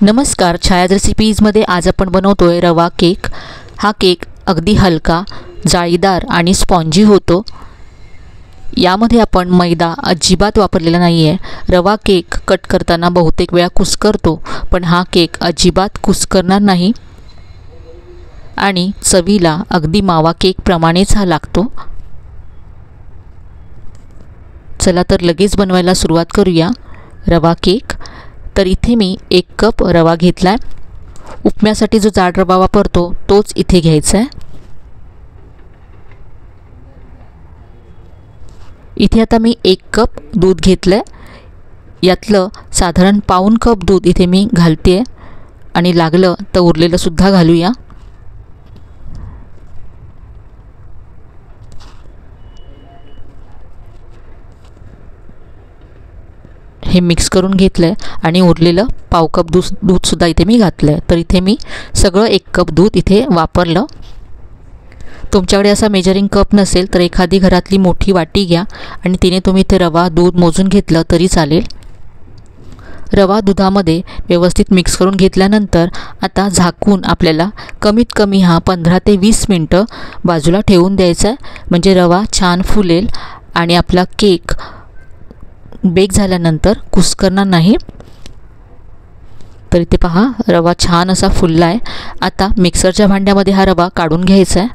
नमस्कार, छायाज रेसिपीजमध्ये आज आपण बनवतोय रवा केक। हा केक अगदी हलका, जाळीदार आणि स्पॉन्जी होतो। यामध्ये आपण मैदा अजिबात वापरलेला नाही आहे। रवा केक कट करताना बहुतेक वेळा कुस्करतो, पण हा केक अजिबात कुस्करणार नाही आणि चवीला अगदी मावा केक प्रमाणेच हा लागतो। चला तर लगेच बनवायला सुरुवात करूया। रवा केक तर इथे मी 1 कप रवा घेतलाय। उपम्यासाठी जो जाड रवा वापरतो तोच इथे घ्यायचा आहे। इथे आता मी 1 कप दूध घेतलंय। यातलं साधारण पाऊण कप दूध इथे मी घालते आणि लागलं तर उरलेलं सुद्धा घालूया। हे मिक्स करून घेतलंय आणि उरलेलं पाव कप दूध सुद्धा इथे मी घातलंय। तर इथे मी सगळं 1 कप दूध इथे वापरलं। तुमच्याकडे असा मेजरिंग कप नसेल तर एखादी घरातली मोठी वाटी घ्या आणि तिने तुम्ही इथे रवा दूध मोजून घेतलं तरी चालेल। रवा दुधामध्ये व्यवस्थित मिक्स करून घेतल्यानंतर आता झाकून आपल्याला कमीत कमी हा 15 ते 20 मिनिटं बाजूला ठेवून द्यायचा आहे, म्हणजे रवा छान फुलेल आणि आपला केक बेक झाल्यानंतर कुस्करणार नाही। तर इथे पहा, रवा छान असा फुलला आहे। आता मिक्सरच्या भांड्यामध्ये हा रवा काढून घ्यायचा आहे।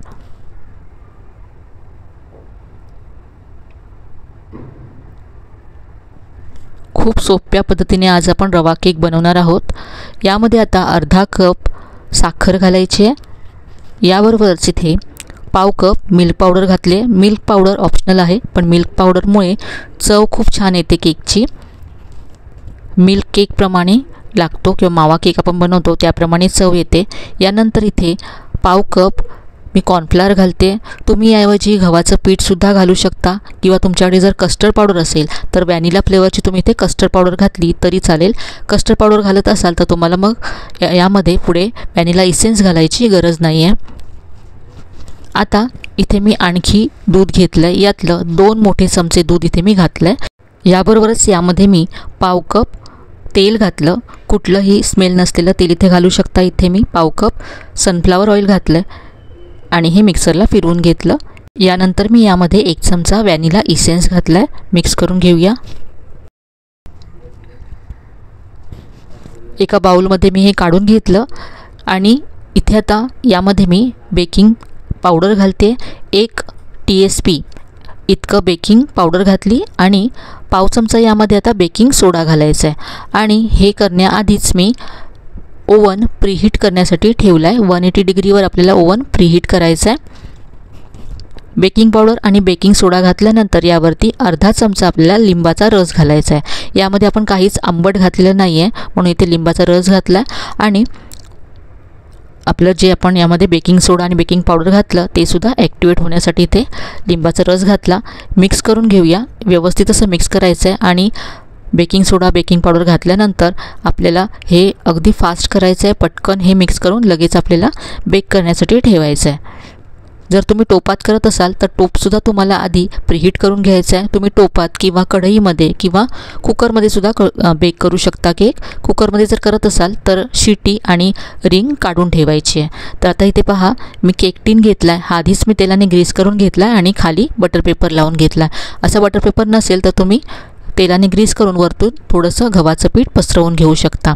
खूप सोप्या पद्धतीने आज आपण रवा केक बनवणार आहोत। यामध्ये आता अर्धा कप साखर घालायची आहे। याबरोबरच इथे पाव कप मिल्क पावडर घातले। मिल्क पावडर ऑप्शनल आहे, पण मिल्क पावडरमुळे चव खूप छान येते केकची। मिल्क केक प्रमाणे लागतो किंवा मावा केक आपण बनवतो त्याप्रमाणे चव येते। यानंतर इथे पाव कप मी कॉर्नफ्लोअर घालते। तुम्ही याऐवजी गव्हाचं पीठ सुद्धा घालू शकता किंवा तुमच्याकडे जर कस्टर्ड पावडर असेल तर व्हॅनिला फ्लेवरची तुम्ही इथे कस्टर्ड पावडर घातली तरी चालेल। कस्टर्ड पावडर घालत असाल तर तुम्हाला मग यामध्ये पुढे व्हॅनिला इसेन्स घालायची गरज नाही आहे। आता इथे मी आणखी दूध घेतलं। यातलं 2 मोठे चमचे दूध इथे मी घातलं आहे। याबरोबरच यामध्ये मी पाव कप तेल घातलं। कुठलंही स्मेल नसलेलं तेल इथे घालू शकता। इथे मी पाव कप सनफ्लावर ऑइल घातलं आणि हे मिक्सरला फिरवून घेतलं। यानंतर मी यामध्ये 1 चमचा व्हॅनिला इसेन्स घातला आहे। मिक्स करून घेऊया। एका बाउलमध्ये मी हे काढून घेतलं आणि इथे आता यामध्ये मी बेकिंग पावडर घालते। 1 TSP इतकं बेकिंग पावडर घातली आणि पाव चमचा यामध्ये आता बेकिंग सोडा घालायचा आहे। आणि हे करण्याआधीच मी ओव्हन प्रीहीट करण्यासाठी ठेवला आहे। 180 डिग्रीवर आपल्याला ओव्हन प्रीहीट करायचा आहे। बेकिंग पावडर आणि बेकिंग सोडा घातल्यानंतर यावरती अर्धा चमचा आपल्याला लिंबाचा रस घालायचा आहे। यामध्ये आपण काहीच आंबट घातलेलं नाही आहे, म्हणून इथे लिंबाचा रस घातला आणि आपलं जे आपण यामध्ये बेकिंग सोडा आणि बेकिंग पावडर घातलं ते सुद्धा ॲक्टिवेट होण्यासाठी इथे लिंबाचा रस घातला। मिक्स करून घेऊया। व्यवस्थित असं मिक्स करायचं आहे आणि बेकिंग सोडा बेकिंग पावडर घातल्यानंतर आपल्याला हे अगदी फास्ट करायचं आहे। पटकन हे मिक्स करून लगेच आपल्याला बेक करण्यासाठी ठेवायचं आहे। जर तुम्ही टोपात करत असाल तर टोपसुद्धा तुम्हाला आधी प्रीहीट करून घ्यायचं आहे। तुम्ही टोपात किंवा कढईमध्ये किंवा कुकरमध्ये सुद्धा बेक करू शकता केक। कुकरमध्ये जर करत असाल तर शिटी आणि रिंग काढून ठेवायची आहे। तर आता इथे पहा, मी केक टीन घेतला आहे। हा आधीच मी तेलाने ग्रीस करून घेतला आहे आणि खाली बटर पेपर लावून घेतला आहे। असा बटर पेपर नसेल तर तुम्ही तेलाने ग्रीस करून वरतून थोडंसं गव्हाचं पीठ पसरवून घेऊ शकता।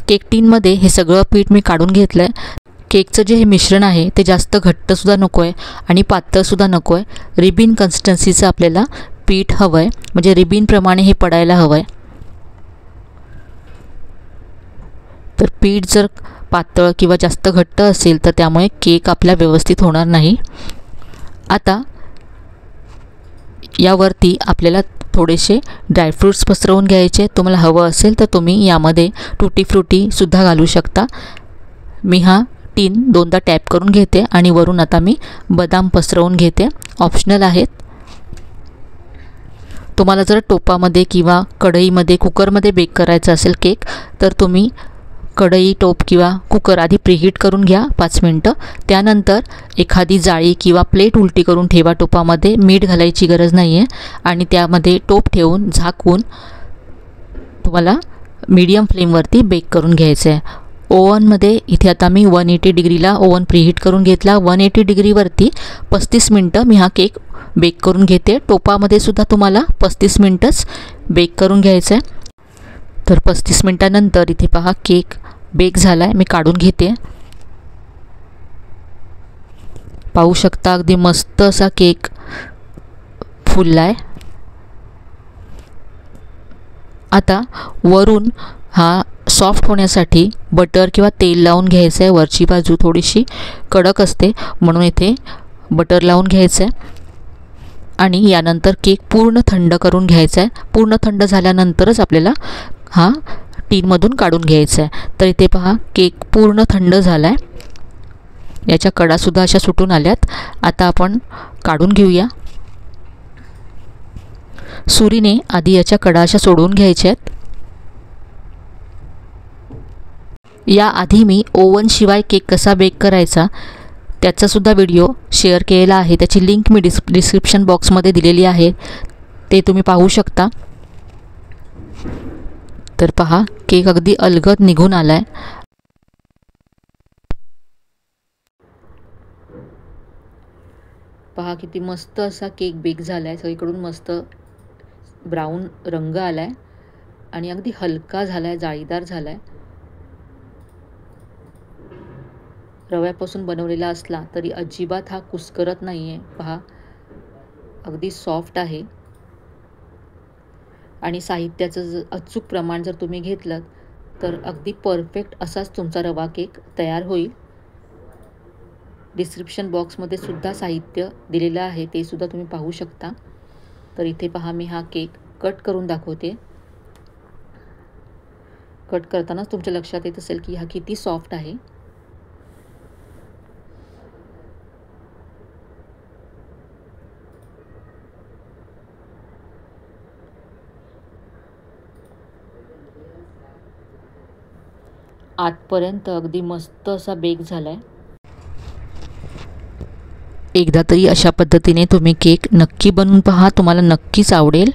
केक टीनमध्ये हे सगळं पीठ मी काढून घेतलं आहे। केकचं जे हे मिश्रण आहे ते जास्त घट्टसुद्धा नको आहे आणि पातळसुद्धा नको आहे। रिबिन कन्सिस्टन्सीचं आपल्याला पीठ हवं आहे, म्हणजे रिबिनप्रमाणे हे पडायला हवं आहे। तर पीठ जर पातळ किंवा जास्त घट्ट असेल तर त्यामुळे केक आपला व्यवस्थित होणार नाही। आता यावरती आपल्याला थोडेसे ड्रायफ्रूट्स पसरवून घ्यायचे। तुम्हाला हवं असेल तर तुम्ही यामध्ये टुटी फ्रुटीसुद्धा घालू शकता। मी हा टीन 2दा टॅप करून घेते आणि वरून आता मी बदाम पसरवून घेते। ऑप्शनल आहेत। तुम्हाला जर टोपामध्ये किंवा कढईमध्ये कुकरमध्ये बेक करायचा असेल केक तर तुम्ही कढई टोप किंवा कुकर आधी प्रीहीट करून घ्या 5 मिनिटं। त्यानंतर एखादी जाळी किंवा प्लेट उलटी करून ठेवा टोपामध्ये। मीठ घालायची गरज नाही आहे आणि त्यामध्ये टोप ठेवून झाकून तुम्हाला मीडियम फ्लेमवरती बेक करून घ्यायचं आहे. ओव्हनमध्ये इथे आता मी 180 डिग्रीला ओव्हन प्रीहीट करून घेतला. 180 डिग्रीवरती 35 मिनटं मी हा केक बेक करून घेते. टोपामध्ये सुद्धा तुम्हाला 35 मिनटंच बेक करून घ्यायचं आहे. तर 35 मिनटानंतर इथे पहा केक बेक झाला आहे. मी काढून घेते. पाहू शकता अगदी मस्त असा केक फुलला आहे. आता वरून हा सॉफ्ट होण्यासाठी बटर किंवा तेल लावून घ्यायचं आहे. वरची बाजू थोडीशी कडक असते म्हणून इथे बटर लावून घ्यायचं आहे. आणि यानंतर केक पूर्ण थंड करून घ्यायचा आहे. पूर्ण थंड झाल्यानंतरच आपल्याला हा टीनमधून काढून घ्यायचा आहे. तर इथे पहा केक पूर्ण थंड झाला आहे. याच्या कडासुद्धा अशा सुटून आल्यात. आता आपण काढून घेऊया. सुरीने आधी याच्या कडा अशा सोडवून घ्यायच्या आहेत. याआधी मी ओव्हनशिवाय केक कसा बेक करायचा त्याचासुद्धा व्हिडिओ शेअर केलेला आहे. त्याची लिंक मी डिस्क्रिप्शन बॉक्समध्ये दिलेली आहे, ते तुम्ही पाहू शकता. तर पहा केक अगदी अलगद निघून आला आहे. पहा किती मस्त असा केक बेक झाला आहे. सगळीकडून मस्त ब्राऊन रंग आला आहे आणि अगदी हलका झाला आहे, जाळीदार झाला आहे. रव्यापासून बनवलेला असला तरी अजिबात हा कुस्करत नाही आहे. पहा अगदी सॉफ्ट आहे. आणि साहित्याचं अचूक प्रमाण जर तुम्ही घेतलं तर अगदी परफेक्ट असाच तुमचा रवा केक तयार होईल. डिस्क्रिप्शन बॉक्समध्ये सुद्धा साहित्य दिलेलं आहे, ते सुद्धा तुम्ही पाहू शकता. तर इथे पहा मी हा केक कट करून दाखवते. कट करतानाच तुमच्या लक्षात येत असेल की हा किती सॉफ्ट आहे. आतपर्यंत अगदी मस्त असा बेक झाला आहे. एकदा तरी अशा पद्धतीने तुम्ही केक नक्की बनवून पहा, तुम्हाला नक्कीच आवडेल.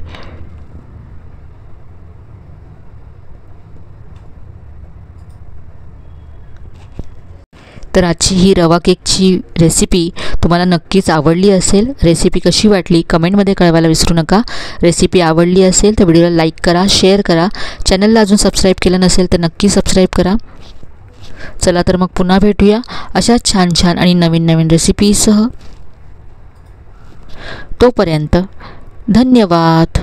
तर आजची ही रवा केकची रेसिपी तुम्हाला नक्कीच आवडली असेल. रेसिपी कशी वाटली कमेंटमध्ये कळवायला विसरू नका. रेसिपी आवडली असेल तर व्हिडिओला लाईक करा, शेअर करा. चॅनलला अजून सबस्क्राईब केलं नसेल तर नक्की सबस्क्राईब करा. चला तर मग पुन्हा भेटूया अशा छान छान आणि नवीन नवीन रेसिपीसह. तोपर्यंत धन्यवाद.